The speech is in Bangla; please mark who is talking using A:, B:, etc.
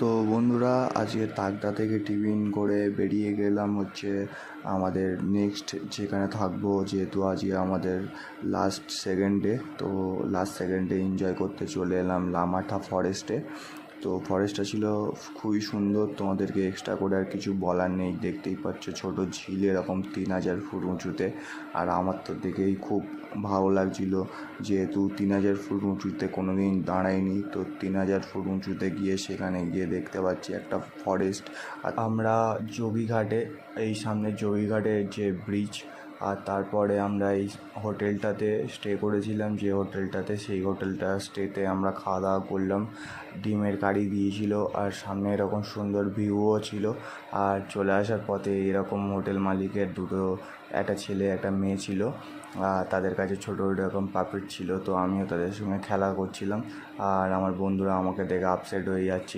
A: তো বন্ধুরা, আজকে তাকদা থেকে টিফিন করে বেরিয়ে গেলাম হচ্ছে আমাদের নেক্সট যেখানে থাকবো, যেহেতু আজকে আমাদের লাস্ট সেকেন্ড ডে। তো লাস্ট সেকেন্ড ডে এনজয় করতে চলে এলাম লামাঠা ফরেস্টে। তো ফরেস্টটা ছিল খুবই সুন্দর, তোমাদেরকে এক্সট্রা করে আর কিছু বলার নেই। দেখতেই পাচ্ছ ছোটো ঝিল এরকম 3000 ফুট উঁচুতে। আর আমার তো দেখেই খুব ভালো লাগছিল, যেহেতু 3000 ফুট উঁচুতে কোনো দিন দাঁড়াইনি। তো 3000 ফুট উঁচুতে গিয়ে সেখানে গিয়ে দেখতে পাচ্ছি একটা ফরেস্ট। আর আমরা যোগীঘাটে, এই সামনে যোগীঘাটের যে ব্রিজ, আর তারপরে আমরা এই হোটেলটাতে স্টে করেছিলাম, যে হোটেলটাতে, সেই হোটেলটা স্টেতে আমরা খাওয়া দাওয়া করলাম। ডিমের কারি দিয়েছিল, আর সামনে এরকম সুন্দর ভিউও ছিল। আর চলে আসার পথে এরকম হোটেল মালিকের একটা ছেলে একটা মেয়ে ছিল, আর তাদের কাছে ছোটো এরকম পাপেট ছিল। তো আমিও তাদের সঙ্গে খেলা করছিলাম, আর আমার বন্ধুরা আমাকে দেখে আপসেট হয়ে যাচ্ছিল।